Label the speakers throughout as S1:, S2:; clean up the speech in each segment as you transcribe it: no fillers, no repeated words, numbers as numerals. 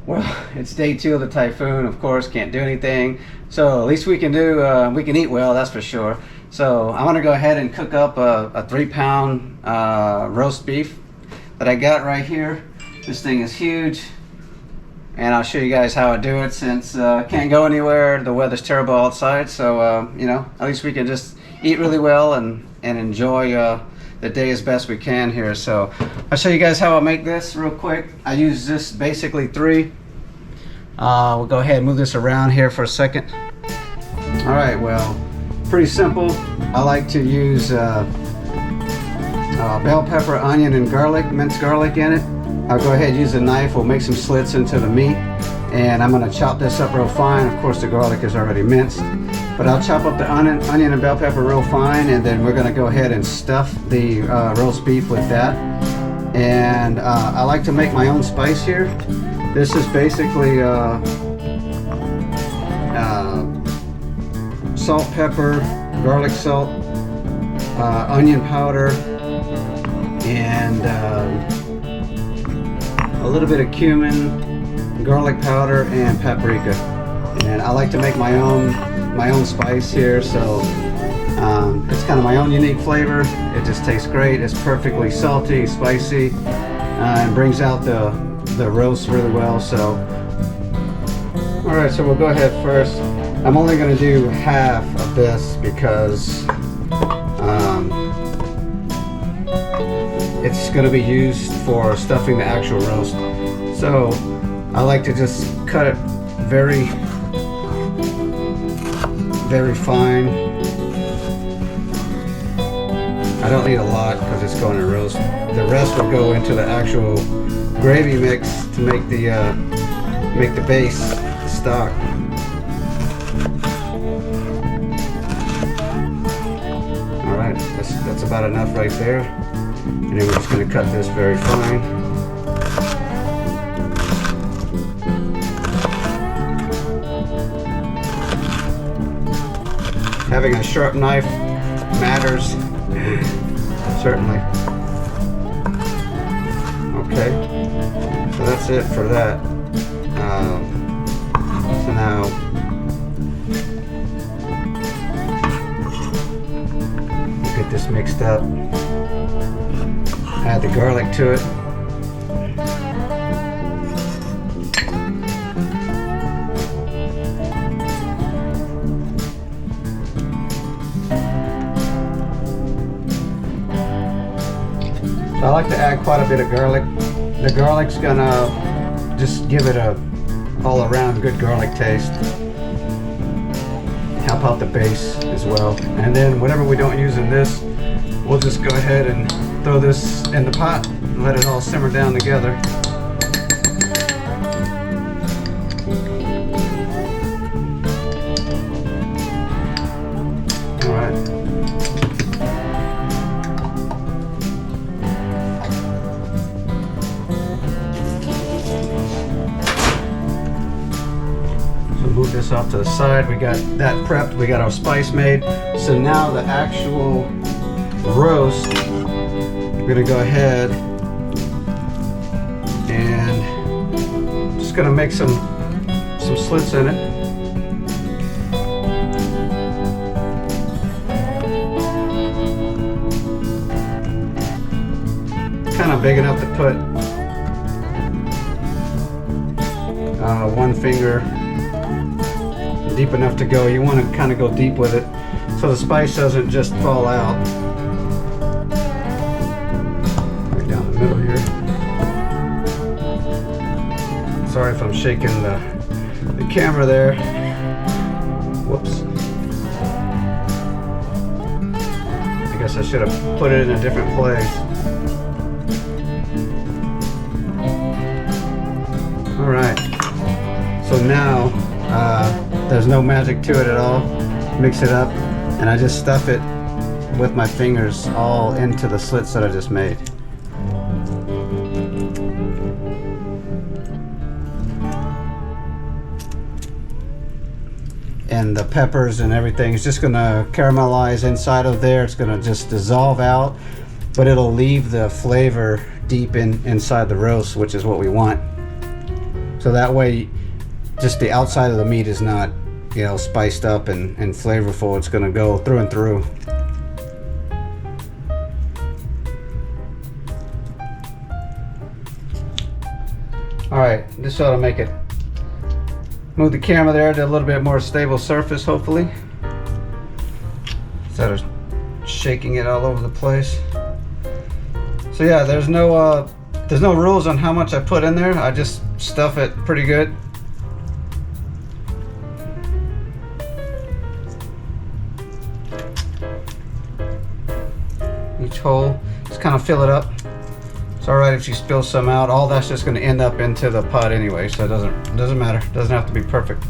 S1: Well, it's day 2 of the typhoon. Of course, can't do anything. So at least we can do, we can eat well, that's for sure. So I'm gonna go ahead and cook up a 3-pound roast beef that I got right here. This thing is huge, and I'll show you guys how I do it since can't go anywhere. The weather's terrible outside, so you know, at least we can just eat really well and enjoy the day as best we can here. So I'll show you guys how I make this real quick. I use this basically 3. We'll go ahead and move this around here for a second. All right, well, pretty simple. I like to use bell pepper, onion, and garlic, minced garlic in it. I'll go ahead and use a knife. We'll make some slits into the meat, and I'm gonna chop this up real fine. Of course, the garlic is already minced, but I'll chop up the onion and bell pepper real fine, and then we're gonna go ahead and stuff the roast beef with that. And I like to make my own spice here. This is basically salt, pepper, garlic salt, onion powder, and a little bit of cumin, garlic powder, and paprika. And I like to make my own spice here, so it's kind of my own unique flavor. It just tastes great. It's perfectly salty, spicy, and brings out the roast really well. So all right, so we'll go ahead first. I'm only going to do half of this because it's going to be used for stuffing the actual roast. So I like to just cut it very fine. I don't need a lot because it's going to roast. The rest will go into the actual gravy mix to make the base, the stock. All right, that's about enough right there. And then we're just going to cut this very fine. Having a sharp knife matters, certainly. Okay, so that's it for that. So now we'll get this mixed up. Add the garlic to it. I like to add quite a bit of garlic. The garlic's gonna just give it a all-around good garlic taste. Help out the base as well. And then whatever we don't use in this, we'll just go ahead and throw this in the pot and let it all simmer down together. All right. Move this off to the side. We got that prepped. We got our spice made. So now the actual roast, we're gonna go ahead and just gonna make some slits in it. Kind of big enough to put one finger, deep enough to go. You want to kind of go deep with it so the spice doesn't just fall out. Right down the middle here. Sorry if I'm shaking the camera there. Whoops. I guess I should have put it in a different place. All right. So now there's no magic to it at all. Mix it up, and I just stuff it with my fingers all into the slits that I just made. And the peppers and everything is just gonna caramelize inside of there. It's gonna just dissolve out, but it'll leave the flavor deep inside the roast, which is what we want. So that way, just the outside of the meat is not, you know, spiced up and flavorful. It's gonna go through and through. All right, this ought to make it. Move the camera there to a little bit more stable surface, hopefully, instead of shaking it all over the place. So yeah, there's no rules on how much I put in there. I just stuff it pretty good. Each hole, just kind of fill it up. It's all right if you spill some out. All that's just going to end up into the pot anyway, so it doesn't matter. It doesn't have to be perfect.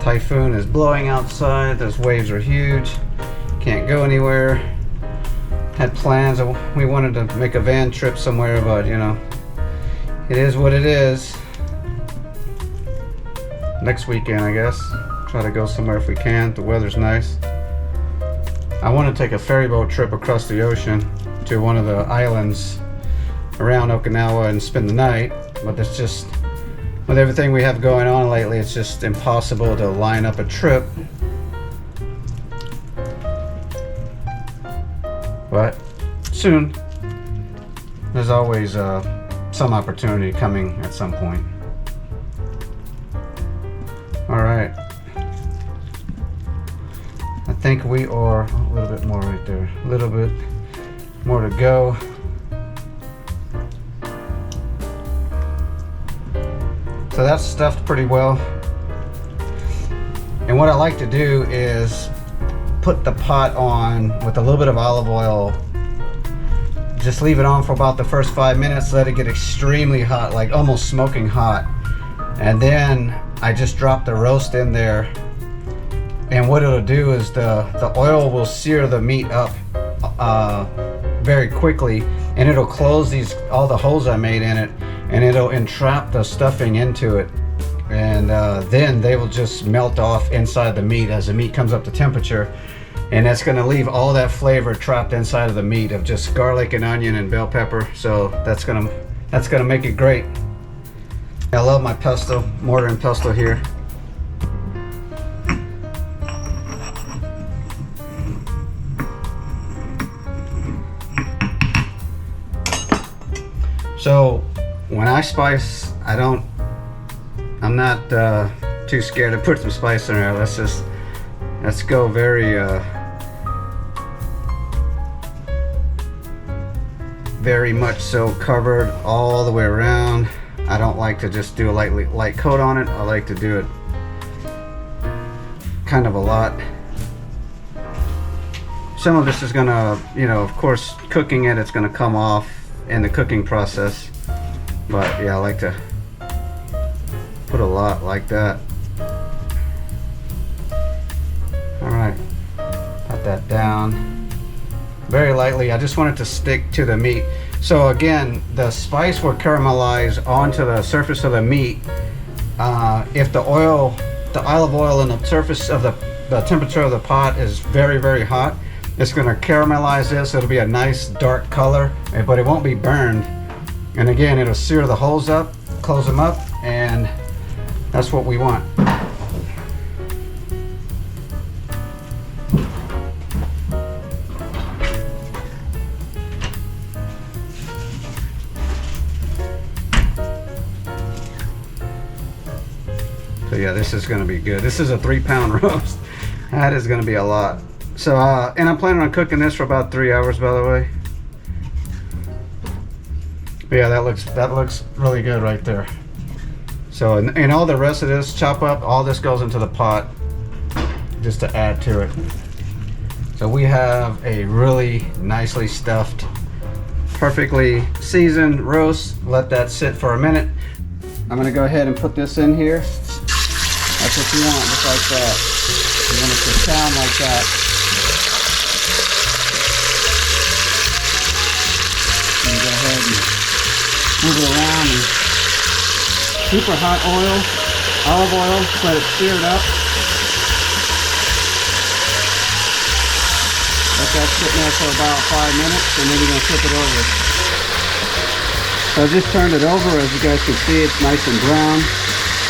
S1: Typhoon is blowing outside. Those waves are huge. Can't go anywhere. Had plans. We wanted to make a van trip somewhere, but you know, it is what it is. Next weekend, I guess. Try to go somewhere if we can. The weather's nice. I want to take a ferry boat trip across the ocean to one of the islands around Okinawa and spend the night, but it's just, with everything we have going on lately, it's just impossible to line up a trip. But soon. There's always some opportunity coming at some point. All right. I think we are a little bit more right there. A little bit more to go. So that's stuffed pretty well. And what I like to do is put the pot on with a little bit of olive oil. Just leave it on for about the first 5 minutes, let it get extremely hot, like almost smoking hot. And then I just drop the roast in there. And what it'll do is the oil will sear the meat up very quickly, and it'll close all the holes I made in it, and it'll entrap the stuffing into it, and then they will just melt off inside the meat as the meat comes up to temperature, and that's going to leave all that flavor trapped inside of the meat of just garlic and onion and bell pepper. So that's gonna make it great. I love my pesto, mortar and pestle here. So when I spice, I'm not too scared to put some spice in there. Let's go very much so covered all the way around. I don't like to just do a light coat on it. I like to do it kind of a lot. Some of this is gonna, you know, of course, cooking it's gonna come off in the cooking process, but yeah, I like to put a lot like that. All right, pat that down very lightly. I just want it to stick to the meat. So again, the spice will caramelize onto the surface of the meat. If the olive oil in the surface of the temperature of the pot is very, very hot, it's going to caramelize this. It'll be a nice dark color, but it won't be burned. And again, it'll sear the holes up, close them up, and that's what we want. So yeah, this is going to be good. This is a 3-pound roast. That is going to be a lot. So, and I'm planning on cooking this for about 3 hours, by the way. But yeah, that looks really good right there. So, and all the rest of this, chop up, all this goes into the pot just to add to it. So we have a really nicely stuffed, perfectly seasoned roast. Let that sit for a minute. I'm gonna go ahead and put this in here. That's what you want, just like that. You want it to sound like that. And go ahead and move it around. And super hot oil, olive oil, let it sear it up. that sitting there for about 5 minutes, and then we're going to flip it over. So I just turned it over. As you guys can see, it's nice and brown,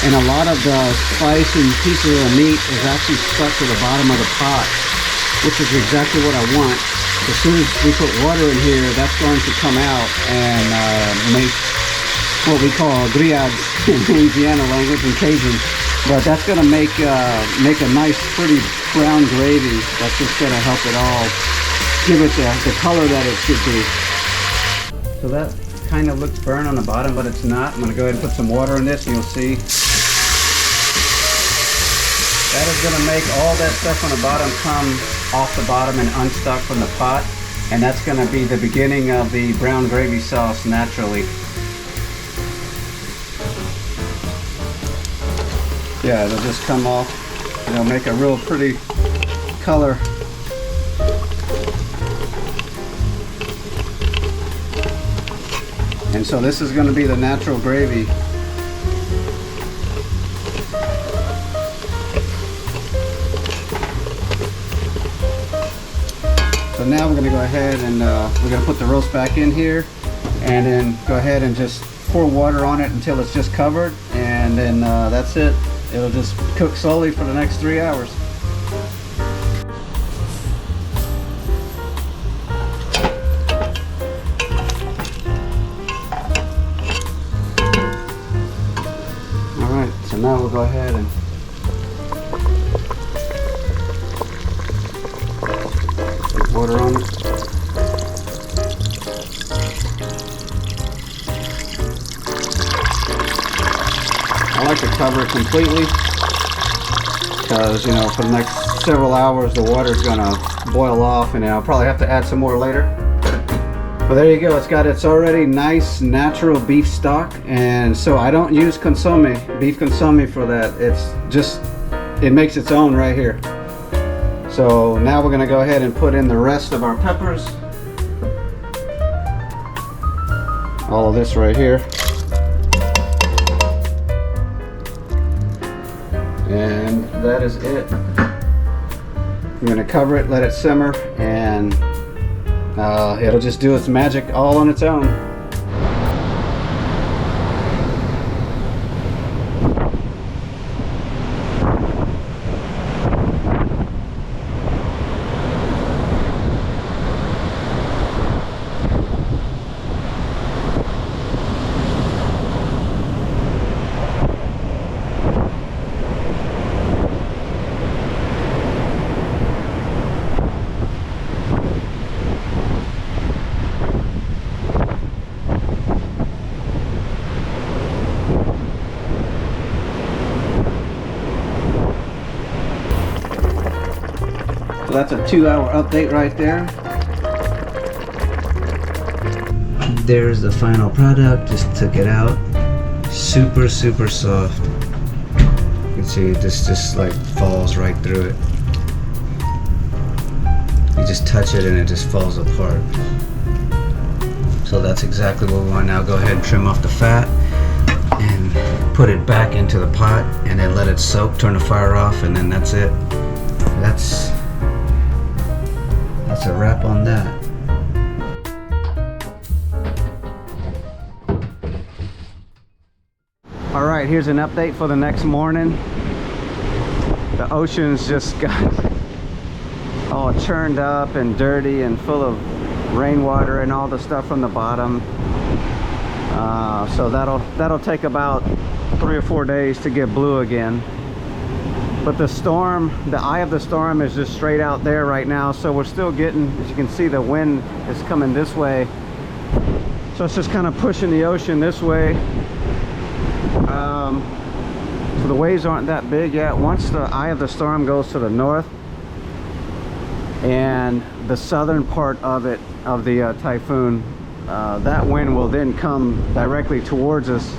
S1: and a lot of the spice and pieces of the meat is actually stuck to the bottom of the pot, which is exactly what I want. As soon as we put water in here, that's going to come out and make what we call grillades in Louisiana language and Cajun. But that's going to make a nice, pretty brown gravy. That's just going to help it all, give it the color that it should be. So that kind of looks burnt on the bottom, but it's not. I'm going to go ahead and put some water in this, and you'll see. That is going to make all that stuff on the bottom come off the bottom and unstuck from the pot. And that's going to be the beginning of the brown gravy sauce naturally. Yeah, it'll just come off, and it'll make a real pretty color. And so this is going to be the natural gravy. So now we're going to go ahead and we're going to put the roast back in here, and then go ahead and just pour water on it until it's just covered, and then that's it. It'll just cook slowly for the next 3 hours. Alright, so now we'll go ahead and put water on it. I like to cover it completely because, you know, for the next several hours the water is going to boil off, and I'll probably have to add some more later. But there you go, it's got its already nice natural beef stock, and so I don't use consomme, beef consomme for that. It's just, it makes its own right here. So now we're going to go ahead and put in the rest of our peppers. All of this right here. And that is it. I'm going to cover it, let it simmer, and it'll just do its magic all on its own. So that's a 2-hour update right there. There's the final product. Just took it out. Super, super soft. You can see this just like falls right through it. You just touch it and it just falls apart. So that's exactly what we want. Now go ahead and trim off the fat and put it back into the pot, and then let it soak, turn the fire off, and then that's it. That's a wrap on that. All right, here's an update for the next morning. The ocean's just got all churned up and dirty and full of rainwater and all the stuff from the bottom. So that'll take about 3 or 4 days to get blue again. But the storm, the eye of the storm is just straight out there right now. So we're still getting, as you can see, the wind is coming this way. So it's just kind of pushing the ocean this way. So the waves aren't that big yet. Once the eye of the storm goes to the north, and the southern part of it, of the typhoon, that wind will then come directly towards us,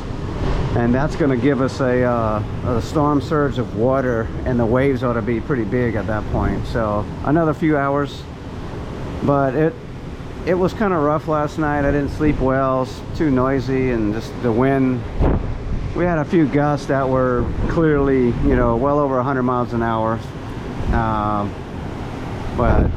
S1: and that's going to give us a storm surge of water, and the waves ought to be pretty big at that point. So another few hours. But it was kind of rough last night. I didn't sleep well. It was too noisy, and just the wind. We had a few gusts that were clearly, you know, well over 100 miles an hour. But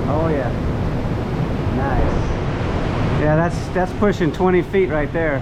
S1: Oh yeah, nice. Yeah, that's pushing 20 feet right there.